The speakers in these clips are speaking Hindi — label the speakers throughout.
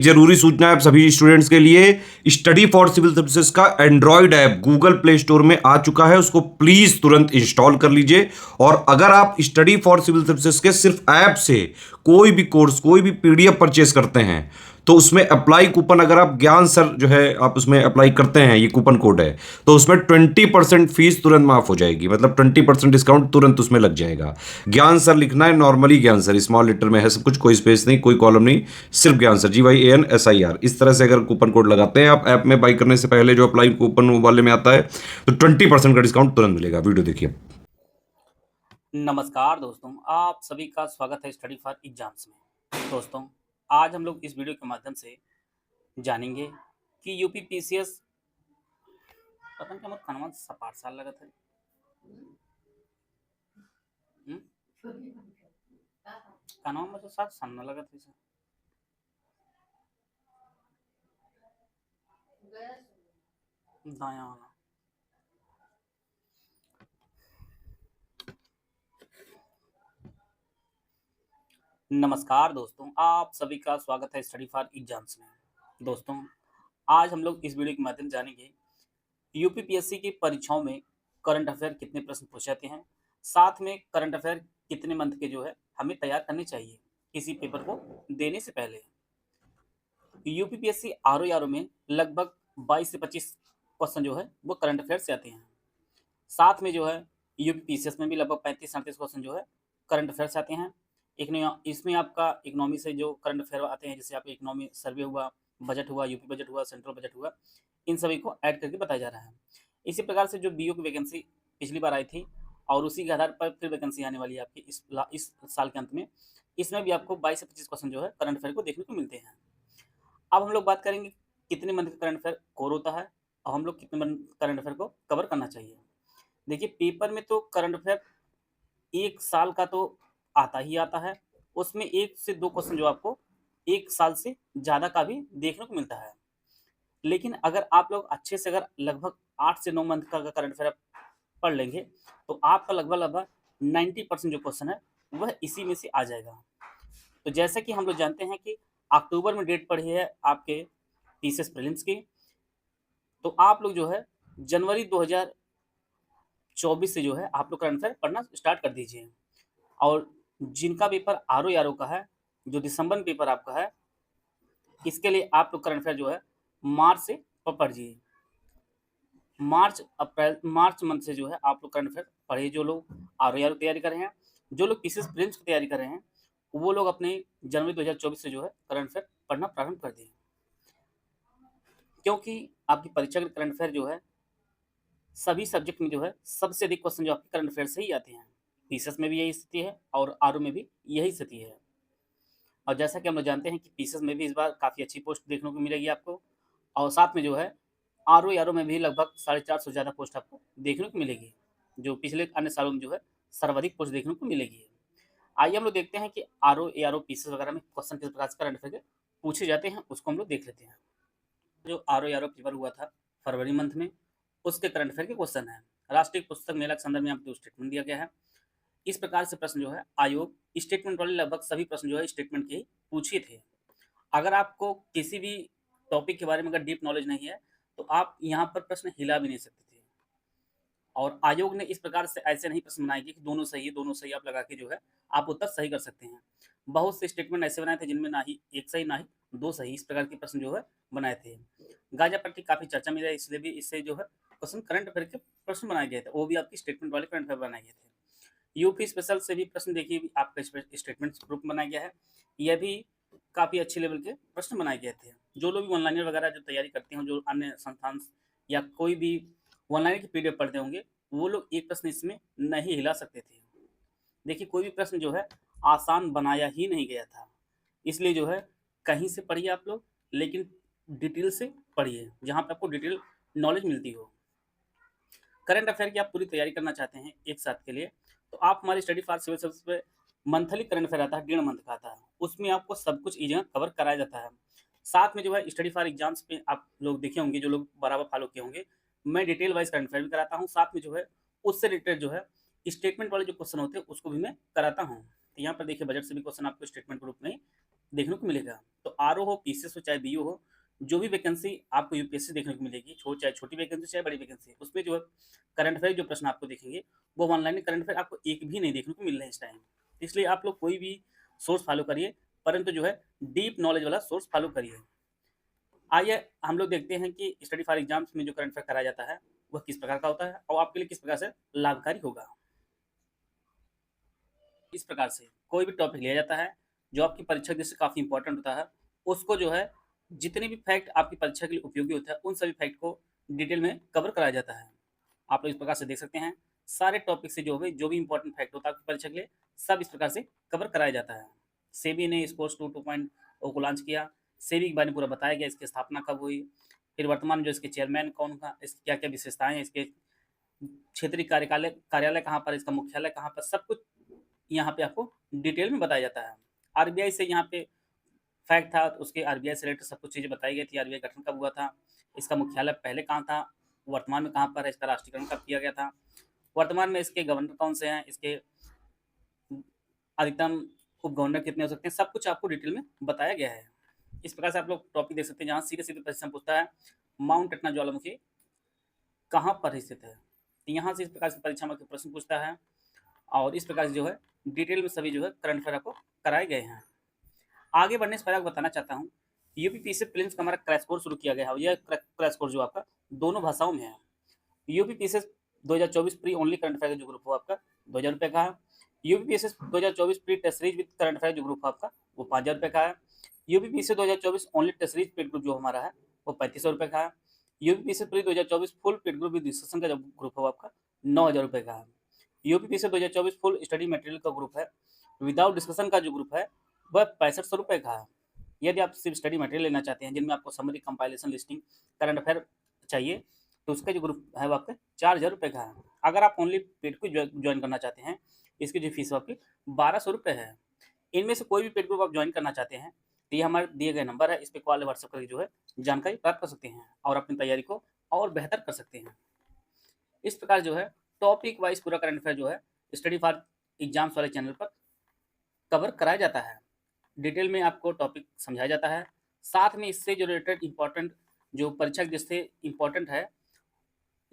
Speaker 1: जरूरी सूचना है आप सभी स्टूडेंट्स के लिए। स्टडी फॉर सिविल सर्विसेज का Android app Google play store में आ चुका है, उसको प्लीज तुरंत इंस्टॉल कर लीजिए। और अगर आप स्टडी फॉर सिविल सर्विसेज के सिर्फ ऐप से कोई भी कोर्स, कोई भी पीडीएफ परचेस करते हैं तो उसमें अप्लाई कूपन, अगर आप ज्ञान सर जो है आप उसमें अप्लाई करते हैं, ये कूपन कोड है, तो उसमें 20% फीस तुरंत माफ हो जाएगी। मतलब 20% डिस्काउंट तुरंत उसमें लग जाएगा। ज्ञान सर लिखना है, नॉर्मली ज्ञान सर स्मॉल लेटर में है सब कुछ, कोई स्पेस नहीं, कोई कॉलम नहीं, सिर्फ ज्ञान सर GYANSIR। इस तरह से अगर कूपन कोड लगाते हैं आप ऐप में बाई करने से पहले, जो अप्लाई कूपन वाले में आता है, तो 20% का डिस्काउंट तुरंत मिलेगा। वीडियो देखिए।
Speaker 2: नमस्कार दोस्तों, आप सभी का स्वागत है स्टडी फॉर एग्जाम्स में। दोस्तों, आज हम लोग इस वीडियो के माध्यम से जानेंगे कि यूपी पीसीएस पता नहीं कनवा 5 साल लगा था। कनवा में तो 7 साल न लगा था इसे। दाया वाला नमस्कार दोस्तों, आप सभी का स्वागत है स्टडी फॉर एग्जाम्स में। दोस्तों, आज हम लोग इस वीडियो के माध्यम से जानेंगे यूपीपीएससी की परीक्षाओं में करंट अफेयर कितने प्रश्न पूछे जाते हैं, साथ में करंट अफेयर कितने मंथ के जो है हमें तैयार करने चाहिए किसी पेपर को देने से पहले। यूपीपीएससी आरओ में लगभग 22 से 25 क्वेश्चन जो है वो करंट अफेयर से आते हैं। साथ में जो है यूपीपीसीएस में भी लगभग 35-37 क्वेश्चन जो है करंट अफेयर से आते हैं। इसमें आपका इकोनॉमी से जो करंट अफेयर आते हैं, जैसे आपका इकोनॉमी सर्वे हुआ, बजट हुआ, यूपी बजट हुआ, सेंट्रल बजट हुआ, इन सभी को ऐड करके बताया जा रहा है। इसी प्रकार से जो बीओ की वैकेंसी पिछली बार आई थी और उसी के आधार पर फिर वैकेंसी आने वाली है आपकी इस साल के अंत में, इसमें भी आपको 22 से 25 क्वेश्चन जो है करंट अफेयर को देखने को मिलते हैं। अब हम लोग बात करेंगे कितने मंथ का करंट अफेयर कोर होता है और हम लोग कितने मंथ करंट अफेयर को कवर करना चाहिए। देखिए, पेपर में तो करंट अफेयर 1 साल का तो आता ही आता है, उसमें 1 से 2 क्वेश्चन जो आपको 1 साल से ज़्यादा का भी देखने को मिलता है। लेकिन अगर आप लोग अच्छे से अगर लगभग 8 से 9 मंथ का अगर करंट अफेयर पढ़ लेंगे, तो आपका लगभग 90% जो क्वेश्चन है वह इसी में से आ जाएगा। तो जैसा कि हम लोग जानते हैं कि अक्टूबर में डेट पड़ी है आपके पीसीएस प्रीलिम्स की, तो आप लोग जो है जनवरी 2024 से जो है आप लोग करंट अफेयर पढ़ना स्टार्ट कर दीजिए। और जिनका पेपर आरओ का है, जो दिसंबर में पेपर आपका है, इसके लिए आप लोग करंट अफेयर जो है मार्च से पढ़िए। मार्च मंथ से जो है आप लोग करंट अफेयर पढ़िए। जो लोग आरओ की तैयारी कर रहे हैं, जो लोग पीसीएस प्रीलिम्स की तैयारी कर रहे हैं, वो लोग अपने जनवरी 2024 से जो है करंट अफेयर पढ़ना प्रारंभ कर दें, क्योंकि आपकी परीक्षा के करंट अफेयर जो है सभी सब्जेक्ट में जो है सबसे अधिक क्वेश्चन जो आपके करंट अफेयर से ही आते हैं। पीसीएस में भी यही स्थिति है और आरओ में भी यही स्थिति है। और जैसा कि हम लोग जानते हैं कि पीसीएस में भी इस बार काफ़ी अच्छी पोस्ट देखने को मिलेगी आपको, और साथ में जो है आरओ में भी लगभग 450 से ज़्यादा पोस्ट आपको देखने को मिलेगी, जो पिछले अन्य सालों में जो है सर्वाधिक पोस्ट देखने को मिलेगी। आइए हम लोग देखते हैं कि आरओ पीसीएस वगैरह में क्वेश्चन किस प्रकार से करंट अफेयर के पूछे जाते हैं, उसको हम लोग देख लेते हैं। जो आरओ पेपर हुआ था फरवरी मंथ में, उसके करंट अफेयर के क्वेश्चन है। राष्ट्रीय पुस्तक मेला के संदर्भ में आपको स्टेटमेंट दिया गया है। इस प्रकार से प्रश्न जो है आयोग स्टेटमेंट वाले लगभग सभी प्रश्न जो है स्टेटमेंट के ही पूछे थे। अगर आपको किसी भी टॉपिक के बारे में अगर डीप नॉलेज नहीं है, तो आप यहाँ पर प्रश्न हिला भी नहीं सकते थे। और आयोग ने इस प्रकार से ऐसे नहीं प्रश्न बनाए कि दोनों सही आप लगा के जो है आप उत्तर सही कर सकते हैं। बहुत से स्टेटमेंट ऐसे बनाए थे जिनमें ना ही एक सही ना ही दो सही, इस प्रकार के प्रश्न जो है बनाए थे। गाजा पट्टी काफी चर्चा में रहे, इसलिए भी इससे जो है क्वेश्चन करंट अफेयर के प्रश्न बनाए गए थे, वो भी आपकी स्टेटमेंट वाले करंट अफेयर बनाए गए थे। यूपी स्पेशल से भी प्रश्न देखिए आपका स्टेटमेंट ग्रुप बनाया गया है, यह भी काफ़ी अच्छे लेवल के प्रश्न बनाए गए थे। जो लोग भी ऑनलाइन वगैरह जो तैयारी करते हैं, जो अन्य संस्थान या कोई भी ऑनलाइन की पीडीएफ पढ़ते होंगे, वो लोग एक प्रश्न इसमें नहीं हिला सकते थे। देखिए, कोई भी प्रश्न जो है आसान बनाया ही नहीं गया था, इसलिए जो है कहीं से पढ़िए आप लोग, लेकिन डिटेल से पढ़िए, जहाँ पे आपको डिटेल नॉलेज मिलती हो। करंट अफेयर की आप पूरी तैयारी करना चाहते हैं एक साथ के लिए, तो आप हमारी स्टडी फॉर सिविल सर्विस पे मंथली करंट अफेयर आता है, 1.5 मंथ का आता है, उसमें आपको सब कुछ इजी कवर कराया जाता है। साथ में जो है स्टडी फॉर एग्जाम्स पे आप लोग देखे होंगे, जो लोग बराबर फॉलो किए होंगे, मैं डिटेल वाइज करंट अफेयर भी कराता हूँ, साथ में जो है उससे रिलेटेड जो है स्टेटमेंट वाले जो क्वेश्चन होते हैं उसको भी मैं कराता हूँ। तो यहाँ पर देखिए, बजट से भी क्वेश्चन आपको स्टेटमेंट के रूप में देखने को मिलेगा। तो आरओ हो, पीसीएस हो, चाहे बीओ हो, जो भी वैकेंसी आपको यूपीएससी देखने को मिलेगी, चाहे छोटी वैकेंसी चाहे बड़ी वैकेंसी, उसमें जो है करंट अफेयर जो प्रश्न आपको दिखेंगे, वो ऑनलाइन करंट अफेयर आपको एक भी नहीं देखने को मिल रहे हैं इस टाइम। इसलिए आप लोग कोई भी सोर्स फॉलो करिए, परंतु जो है डीप नॉलेज वाला सोर्स फॉलो करिए। आइए हम लोग देखते हैं कि स्टडी फॉर एग्जाम्स में जो करंट अफेयर कराया जाता है वह किस प्रकार का होता है और आपके लिए किस प्रकार से लाभकारी होगा। इस प्रकार से कोई भी टॉपिक लिया जाता है जो आपकी परीक्षा के लिए काफ़ी इंपॉर्टेंट होता है, उसको जो है जितने भी फैक्ट आपकी परीक्षा के लिए उपयोगी होता है उन सभी फैक्ट को डिटेल में कवर कराया जाता है। आप लोग इस प्रकार से देख सकते हैं, सारे टॉपिक से जो भी इंपॉर्टेंट फैक्ट होता है आपकी परीक्षा के लिए, सब इस प्रकार से कवर कराया जाता है। सेबी ने स्पोर्ट्स 2.0 को लॉन्च किया। सेबी के बारे में पूरा बताया गया, इसकी स्थापना कब हुई, फिर वर्तमान जो इसके चेयरमैन कौन था, इसकी क्या क्या विशेषताएं हैं, इसके क्षेत्रीय कार्यालय कार्यालय कहाँ पर, इसका मुख्यालय कहाँ पर, सब कुछ यहाँ पे आपको डिटेल में बताया जाता है। आरबीआई से यहाँ पे फैक्ट था, तो उसके आरबीआई से रिलेटेड सब कुछ चीज़ें बताई गई थी। आरबीआई गठन कब हुआ था, इसका मुख्यालय पहले कहाँ था, वर्तमान में कहाँ पर है, इसका राष्ट्रीयकरण कब किया गया था, वर्तमान में इसके गवर्नर कौन से हैं, इसके अधिकतम उप गवर्नर कितने हो सकते हैं, सब कुछ आपको डिटेल में बताया गया है। इस प्रकार से आप लोग टॉपिक देख सकते हैं जहाँ सीधे सीधे प्रश्न पूछता है माउंट एटना ज्वालामुखी कहाँ पर स्थित है। यहाँ से इस प्रकार से परीक्षा में प्रश्न पूछता है और इस प्रकार से जो है डिटेल में सभी जो है करंट अफेयर आपको कराए गए हैं। आगे बढ़ने से पहले आपको बताना चाहता हूँ, यूपीपीएससी प्रीलिम्स का हमारा क्रैश कोर्स शुरू किया गया है। यह क्रैश कोर्स जो आपका दोनों भाषाओं में है। UPPSC 2024 pre only current affair जो ग्रुप हो आपका 2,000 रुपये का है। UPPSC 2024 pre test series with current affair जो ग्रुप है आपका वो 5,000 रुपये का है। UPPSC 2024 only test series paid group जो हमारा है वो 3,500 रुपये का है। UPPSC pre 2024 full paid group with discussion का जो ग्रुप है वो आपका 9,000 रुपये का है। यूपीपीएससी 2024 फुल स्टडी मटेरियल का ग्रुप है विदाउट डिस्कशन का जो ग्रुप है वह 6500 रुपये का है। यदि आप सिर्फ स्टडी मटेरियल लेना चाहते हैं जिनमें आपको summary, compilation, listing, current affair चाहिए, तो उसका जो ग्रुप है वो आपका 4,000 रुपये का है। अगर आप ओनली पेड को ज्वाइन करना चाहते हैं, इसकी जो फीस है आपकी 1,200 रुपये है। इनमें से कोई भी पेड ग्रुप आप ज्वाइन करना चाहते हैं तो ये हमारे दिए गए नंबर है, इस पर कॉल व्हाट्सएप करके जो है जानकारी प्राप्त कर सकते हैं और अपनी तैयारी को और बेहतर कर सकते हैं। इस प्रकार जो है टॉपिक वाइज पूरा करंट अफेयर जो है स्टडी फॉर एग्जाम्स वाले चैनल पर कवर कराया जाता है। डिटेल में आपको टॉपिक समझाया जाता है, साथ में इससे जो रिलेटेड इंपॉर्टेंट जो परीक्षा जिससे इंपॉर्टेंट है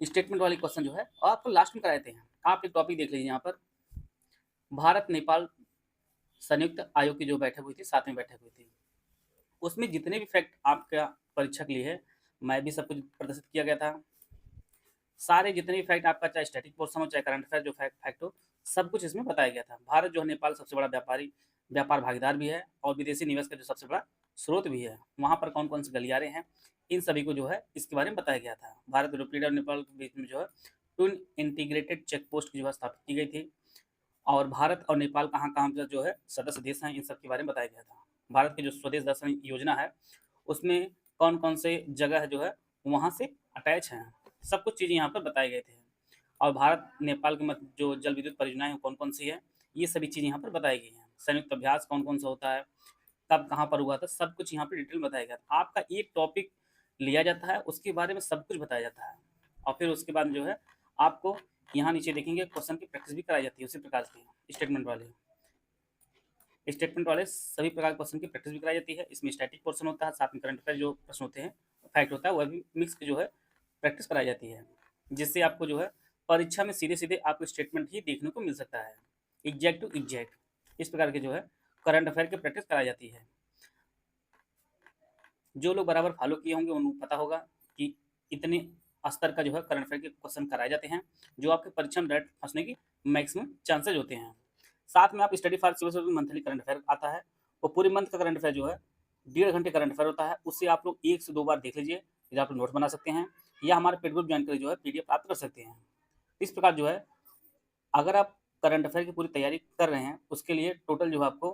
Speaker 2: स्टेटमेंट वाले क्वेश्चन जो है आपको लास्ट में कराते हैं। आप एक टॉपिक देख लीजिए, यहाँ पर भारत नेपाल संयुक्त आयोग की जो बैठक हुई थी, 7वीं बैठक हुई थी, उसमें जितने भी फैक्ट आपका परीक्षा के लिए है मैं भी सब कुछ प्रदर्शित किया गया था। सारे जितने भी फैक्ट आपका चाहे स्टैटिक पोर्शन हो चाहे करंट अफेयर जो फैक्ट हो, सब कुछ इसमें बताया गया था। भारत जो है नेपाल सबसे बड़ा व्यापार भागीदार भी है और विदेशी निवेश का जो सबसे बड़ा स्रोत भी है। वहाँ पर कौन कौन से गलियारे हैं, इन सभी को जो है इसके बारे में बताया गया था। भारत, यूरोपीय और नेपाल के बीच में जो है ट्विन इंटीग्रेटेड चेक पोस्ट की जो है स्थापित की गई थी और भारत और नेपाल कहाँ कहाँ पर जो है सदस्य देश हैं, इन सब के बारे में बताया गया था। भारत की जो स्वदेश दर्शन योजना है उसमें कौन कौन से जगह जो है वहाँ से अटैच हैं, सब कुछ चीज़ें यहाँ पर बताए गए थे। और भारत नेपाल के मध्य जो जल विद्युत परियोजनाएं कौन कौन सी है, ये सभी चीज़ यहाँ पर बताई गई हैं। संयुक्त अभ्यास कौन कौन सा होता है, कब कहाँ पर हुआ था, सब कुछ यहाँ पर डिटेल बताया गया था। आपका एक टॉपिक लिया जाता है, उसके बारे में सब कुछ बताया जाता है और फिर उसके बाद जो है आपको यहाँ नीचे देखेंगे क्वेश्चन की प्रैक्टिस भी कराई जाती है। उसी प्रकार से स्टेटमेंट वाले सभी प्रकार के क्वेश्चन की प्रैक्टिस भी कराई जाती है। इसमें स्टैटिक पोर्शन होता है, साथ में करंट अफेयर जो प्रश्न होते हैं, फैक्ट होता है, वह भी मिक्स जो है प्रैक्टिस कराई जाती है, जिससे आपको जो है परीक्षा में सीधे सीधे आपको स्टेटमेंट ही देखने को मिल सकता है, एग्जैक्ट टू एग्जैक्ट। इस प्रकार के जो है करंट अफेयर की प्रैक्टिस कराई जाती है। जो लोग बराबर फॉलो किए होंगे उनको पता होगा कि इतने स्तर का जो है करंट अफेयर के क्वेश्चन कराए जाते हैं जो आपके परीक्षा में डायरेक्ट फंसने की मैक्सिमम चांसेज होते हैं। साथ में आप study for civil service monthly current affair आता है, वो पूरे मंथ का करंट अफेयर जो है 1.5 घंटे करंट अफेयर होता है। उससे आप लोग 1 से 2 बार देख लीजिए, या आप नोट बना सकते हैं या हमारे पेड ग्रुप ज्वाइन करके जो है पीडीएफ प्राप्त कर सकते हैं। इस प्रकार जो है अगर आप करंट अफेयर की पूरी तैयारी कर रहे हैं, उसके लिए टोटल जो है आपको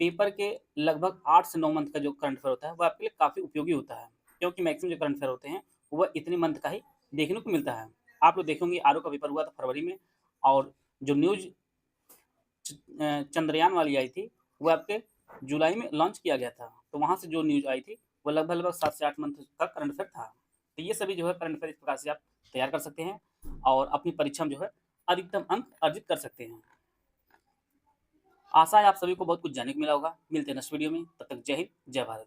Speaker 2: पेपर के लगभग 8 से 9 मंथ का जो करंट अफेयर होता है वो आपके लिए काफ़ी उपयोगी होता है, क्योंकि मैक्सिमम जो करंट अफेयर होते हैं वह इतने मंथ का ही देखने को मिलता है। आप लोग देखेंगे आरओ का पेपर हुआ था फरवरी में और जो न्यूज चंद्रयान वाली आई थी वो आपके जुलाई में लॉन्च किया गया था, तो वहाँ से जो न्यूज आई थी वो लगभग 7 से 8 मंथ का करंट अफेयर था। तो ये सभी जो है करंट अफेयर इस प्रकार से आप तैयार कर सकते हैं और अपनी परीक्षा में जो है अधिकतम अंक अर्जित कर सकते हैं। आशा है आप सभी को बहुत कुछ जानने को मिला होगा। मिलते हैं नेक्स्ट वीडियो में, तब तक जय हिंद, जय भारत।